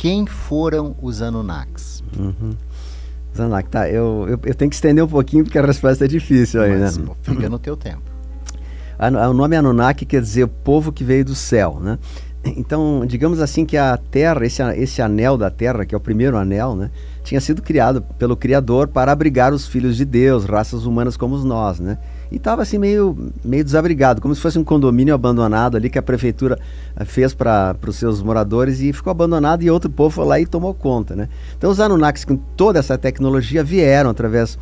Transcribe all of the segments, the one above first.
Quem foram os Anunnakis? Os Anunnakis, tá, eu tenho que estender um pouquinho porque a resposta é difícil aí, né? Fica no teu tempo. O nome Anunnaki quer dizer povo que veio do céu, né? Então, digamos assim que a Terra, esse anel da Terra, que é o primeiro anel, né, tinha sido criado pelo Criador para abrigar os filhos de Deus, raças humanas como nós, né? E estava assim meio desabrigado, como se fosse um condomínio abandonado ali que a prefeitura fez para os seus moradores e ficou abandonado e outro povo foi lá e tomou conta, né? Então os Anunnakis com toda essa tecnologia vieram através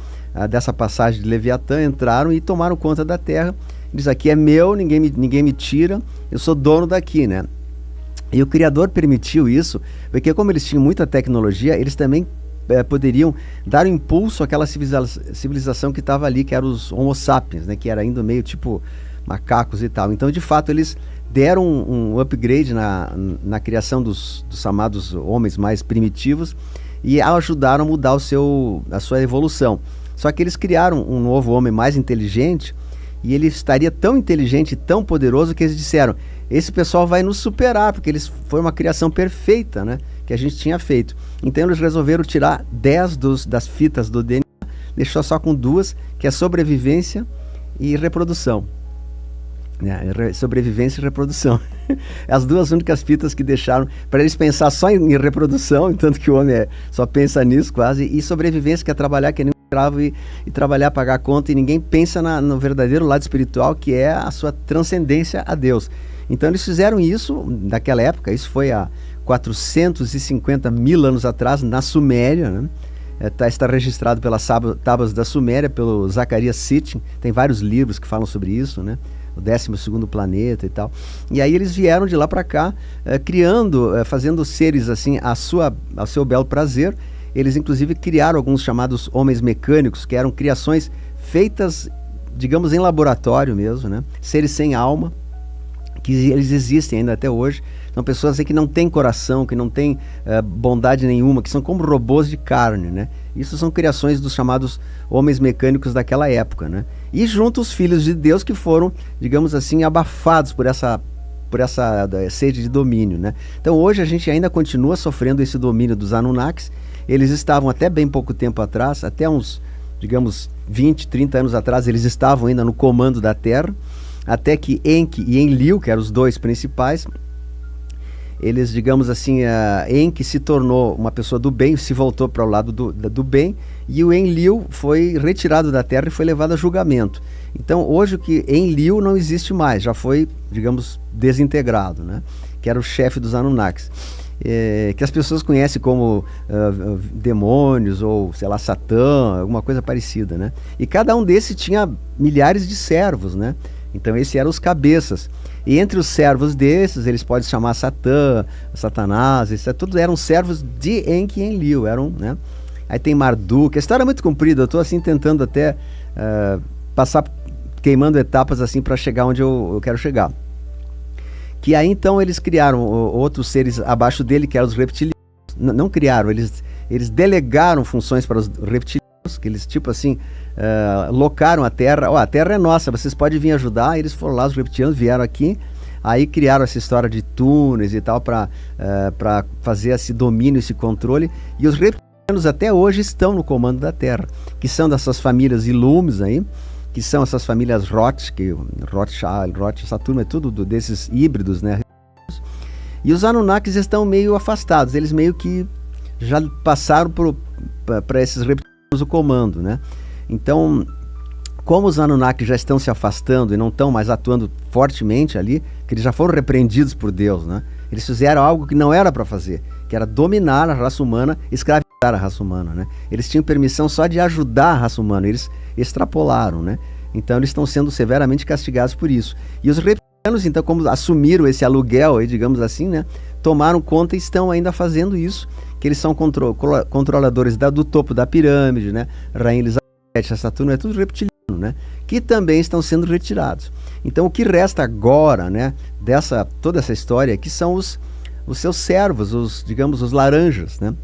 dessa passagem de Leviatã, entraram e tomaram conta da Terra. Diz, aqui é meu, ninguém me tira, eu sou dono daqui, né? E o Criador permitiu isso, porque como eles tinham muita tecnologia, eles também poderiam dar um impulso àquela civilização que estava ali, que eram os Homo sapiens, né? Que era ainda meio tipo macacos e tal. Então, de fato, eles deram um upgrade na criação dos chamados homens mais primitivos e ajudaram a mudar a sua evolução. Só que eles criaram um novo homem mais inteligente e ele estaria tão inteligente e tão poderoso que eles disseram, esse pessoal vai nos superar, porque foi uma criação perfeita, né, que a gente tinha feito. Então eles resolveram tirar 10 das fitas do DNA, deixou só com 2, que é sobrevivência e reprodução. Sobrevivência e reprodução. As 2 únicas fitas que deixaram, para eles pensar só em reprodução, tanto que o homem só pensa nisso quase, e sobrevivência, que é trabalhar que nem um escravo e trabalhar, pagar a conta, e ninguém pensa no verdadeiro lado espiritual, que é a sua transcendência a Deus. Então eles fizeram isso naquela época, isso foi há 450 mil anos atrás, na Suméria, né? Está registrado pelas tábuas da Suméria, pelo Zacarias Sitchin, tem vários livros que falam sobre isso, né? O 12º planeta e tal. E aí eles vieram de lá para cá, fazendo seres assim ao seu belo prazer. Eles inclusive criaram alguns chamados homens mecânicos, que eram criações feitas, digamos, em laboratório mesmo, né? Seres sem alma, que eles existem ainda até hoje. São pessoas assim, que não têm coração, que não têm bondade nenhuma, que são como robôs de carne, né? Isso são criações dos chamados homens mecânicos daquela época, né? E junto os filhos de Deus que foram, digamos assim, abafados por essa sede de domínio, né? Então hoje a gente ainda continua sofrendo esse domínio dos Anunnakis. Eles estavam até bem pouco tempo atrás, até uns, digamos, 20, 30 anos atrás, eles estavam ainda no comando da Terra, até que Enki e Enlil, que eram os 2 principais, eles, digamos assim, Enki se tornou uma pessoa do bem, se voltou para o lado do bem, e o Enlil foi retirado da Terra e foi levado a julgamento. Então hoje o que Enlil não existe mais, já foi, digamos, desintegrado, né? Que era o chefe dos Anunnakis. Que as pessoas conhecem como demônios ou, sei lá, Satã, alguma coisa parecida, né? E cada um desses tinha milhares de servos, né? Então esses eram os cabeças. E entre os servos desses, eles podem chamar Satã, Satanás, tudo eram servos de Enki e Enlil, né? Aí tem Marduk, a história é muito comprida, eu estou assim tentando até passar, queimando etapas assim para chegar onde eu quero chegar. Que aí então eles criaram outros seres abaixo dele, que eram os reptilianos. Não criaram, eles delegaram funções para os reptilianos, que eles tipo assim, locaram a Terra. A Terra é nossa, vocês podem vir ajudar. Eles foram lá, os reptilianos vieram aqui, aí criaram essa história de túneis e tal para fazer esse domínio, esse controle. E os reptilianos até hoje estão no comando da Terra, que são dessas famílias Illumis aí, que são essas famílias Rothschild, Saturno, é tudo desses híbridos, né? E os Anunnakis estão meio afastados, eles meio que já passaram para esses reptilianos o comando, né? Então, como os Anunnakis já estão se afastando e não estão mais atuando fortemente ali, que eles já foram repreendidos por Deus, né? Eles fizeram algo que não era para fazer, que era dominar a raça humana, escravizar a raça humana, né? Eles tinham permissão só de ajudar a raça humana, eles extrapolaram, né? Então eles estão sendo severamente castigados por isso. E os reptilianos, então, como assumiram esse aluguel aí, digamos assim, né? Tomaram conta e estão ainda fazendo isso, que eles são controladores do topo da pirâmide, né? Rainha Elizabeth, Saturno, é tudo reptiliano, né? Que também estão sendo retirados. Então o que resta agora, né? Toda essa história, que são os seus servos, digamos, os laranjas, né?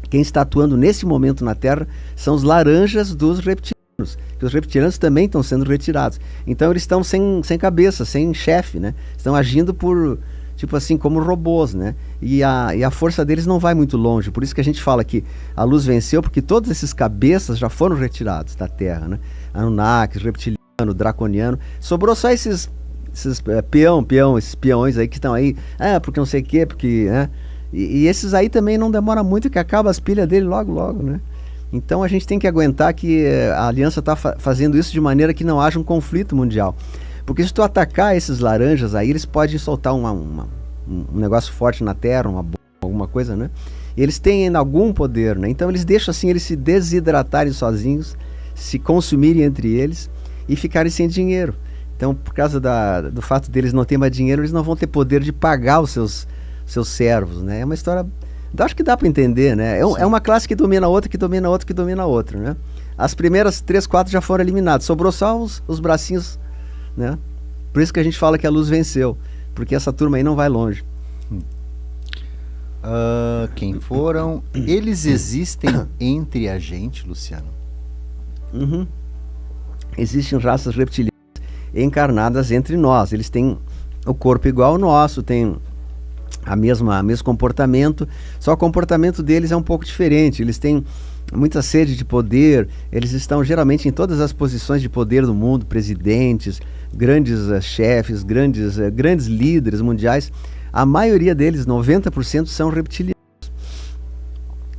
Quem está atuando nesse momento na Terra são os laranjas dos reptilianos, que os reptilianos também estão sendo retirados. Então eles estão sem cabeça, sem chefe, né? Estão agindo por, tipo assim, como robôs, né? E a força deles não vai muito longe, por isso que a gente fala que a luz venceu, porque todos esses cabeças já foram retirados da Terra, né? Anunnakis, reptiliano, draconiano, sobrou só esses esses peões aí que estão aí, porque não sei o quê, porque, né? E esses aí também não demora muito, que acaba as pilhas dele logo, né? Então a gente tem que aguentar que a aliança está fazendo isso de maneira que não haja um conflito mundial. Porque se tu atacar esses laranjas aí, eles podem soltar um negócio forte na Terra, uma bomba, alguma coisa, né? E eles têm ainda algum poder, né? Então eles deixam assim, eles se desidratarem sozinhos, se consumirem entre eles e ficarem sem dinheiro. Então, por causa do fato deles não terem mais dinheiro, eles não vão ter poder de pagar os seus servos, né? É uma história... Eu acho que dá para entender, né? É uma classe que domina a outra, que domina a outra, que domina a outra, né? As primeiras 3, 4 já foram eliminadas. Sobrou só os bracinhos, né? Por isso que a gente fala que a luz venceu. Porque essa turma aí não vai longe. Quem foram? Eles existem entre a gente, Luciano? Uhum. Existem raças reptilianas encarnadas entre nós. Eles têm o corpo igual ao nosso, têm o mesmo comportamento, só o comportamento deles é um pouco diferente. Eles têm muita sede de poder, eles estão geralmente em todas as posições de poder do mundo, presidentes, grandes chefes, grandes líderes mundiais. A maioria deles, 90%, são reptilianos.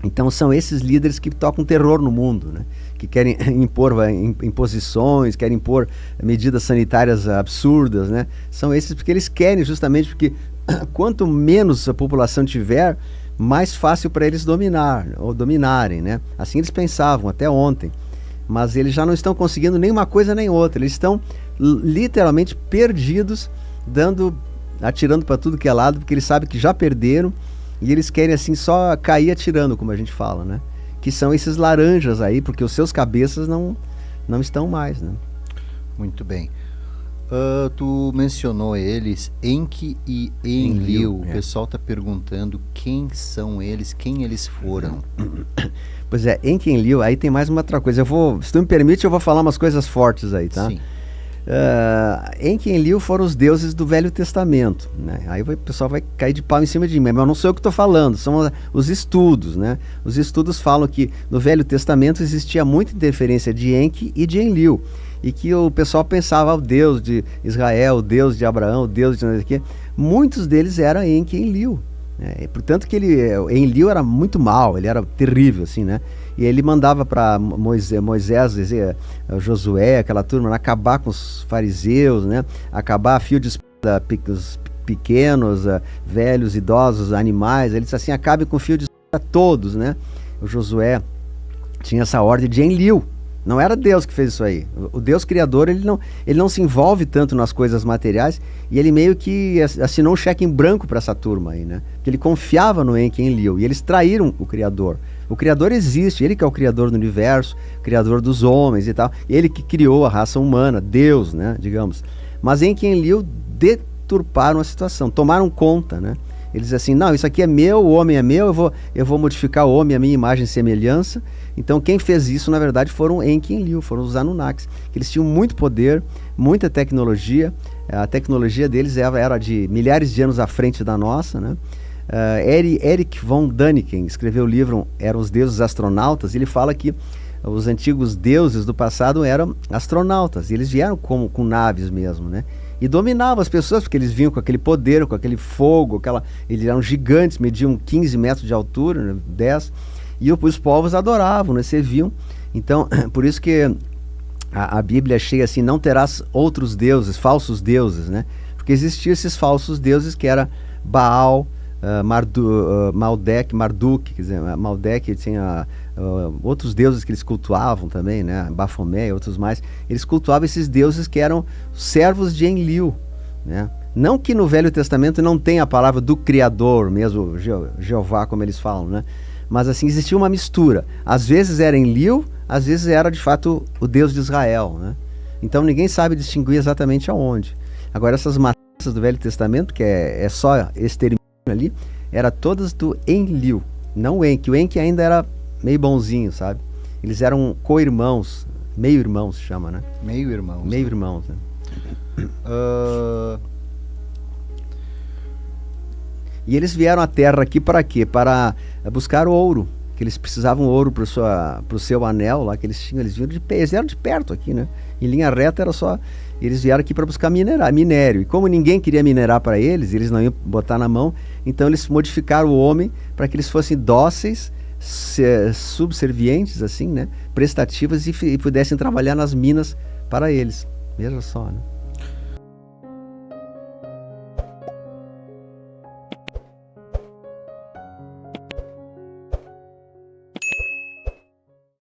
Então são esses líderes que tocam terror no mundo, né? Que querem impor imposições, querem impor medidas sanitárias absurdas, né? São esses porque eles querem, justamente porque quanto menos a população tiver, mais fácil para eles dominarem, né? Assim eles pensavam até ontem, mas eles já não estão conseguindo nem uma coisa nem outra. Eles estão literalmente perdidos, atirando para tudo que é lado, porque eles sabem que já perderam e eles querem assim só cair atirando, como a gente fala, né? Que são esses laranjas aí, porque os seus cabeças não estão mais, né? Muito bem. Tu mencionou eles, Enki e Enlil. O pessoal está perguntando quem são eles, quem eles foram. Pois é, Enki e Enlil, aí tem mais uma outra coisa. Se tu me permite, eu vou falar umas coisas fortes aí, tá? Sim. Enki e Enlil foram os deuses do Velho Testamento, né? Aí o pessoal vai cair de pau em cima de mim, mas não sou eu que estou falando, são os estudos, né? Os estudos falam que no Velho Testamento existia muita interferência de Enki e de Enlil, e que o pessoal pensava o Deus de Israel, o Deus de Abraão, o Deus de não sei o quê. Muitos deles eram Enki e Enlil, né? Portanto que Enlil era muito mal, ele era terrível, assim, né? E ele mandava para Moisés, Josué, aquela turma, acabar com os fariseus, né? Acabar a fio de espada, os pequenos, velhos, idosos, animais. Ele disse assim, acabe com o fio de espada todos, né? O Josué tinha essa ordem de Enlil. Não era Deus que fez isso aí. O Deus criador, ele não se envolve tanto nas coisas materiais, e ele meio que assinou um cheque em branco para essa turma aí, né? Porque ele confiava no Enki e Enlil, e eles traíram o Criador. O Criador existe, ele que é o Criador do universo, Criador dos homens e tal, ele que criou a raça humana, Deus, né, digamos. Mas Enki e Enlil deturparam a situação, tomaram conta, né? Eles dizem assim, não, isso aqui é meu, o homem é meu, eu vou modificar o homem, a minha imagem e semelhança. Então quem fez isso, na verdade, foram Enki e Enlil, foram os Anunnakis, que eles tinham muito poder, muita tecnologia. A tecnologia deles era de milhares de anos à frente da nossa, né? Erich von Däniken escreveu o livro Eram os Deuses Astronautas, e ele fala que os antigos deuses do passado eram astronautas, e eles vieram com naves mesmo, né? E dominavam as pessoas, porque eles vinham com aquele poder, com aquele fogo, eles eram gigantes, mediam 15 metros de altura, né? 10, e os povos adoravam, né? Serviam. Então, por isso que a Bíblia é cheia assim, não terás outros deuses, falsos deuses, né? Porque existiam esses falsos deuses que era Baal, Marduk, quer dizer, Maldek tinha outros deuses que eles cultuavam também, né? Bafomé e outros mais. Eles cultuavam esses deuses que eram servos de Enlil, né? Não que no Velho Testamento não tenha a palavra do Criador mesmo, Jeová, como eles falam, né? Mas assim, existia uma mistura. Às vezes era Enlil, às vezes era de fato o Deus de Israel, né? Então ninguém sabe distinguir exatamente aonde. Agora essas matanças do Velho Testamento, que é só extermínio ali, era todas do Enlil, não o Enki. O Enki ainda era meio bonzinho, sabe? Eles eram co-irmãos, meio-irmãos se chama, né? Meio-irmãos. Meio-irmãos, né? E eles vieram à Terra aqui para quê? Para buscar ouro, que eles precisavam ouro para o seu anel lá que eles tinham. Eles vieram de perto aqui, né? Em linha reta era só... Eles vieram aqui para buscar minério. E como ninguém queria minerar para eles, eles não iam botar na mão, então eles modificaram o homem para que eles fossem dóceis, subservientes, assim, né? Prestativos e pudessem trabalhar nas minas para eles. Veja só, né?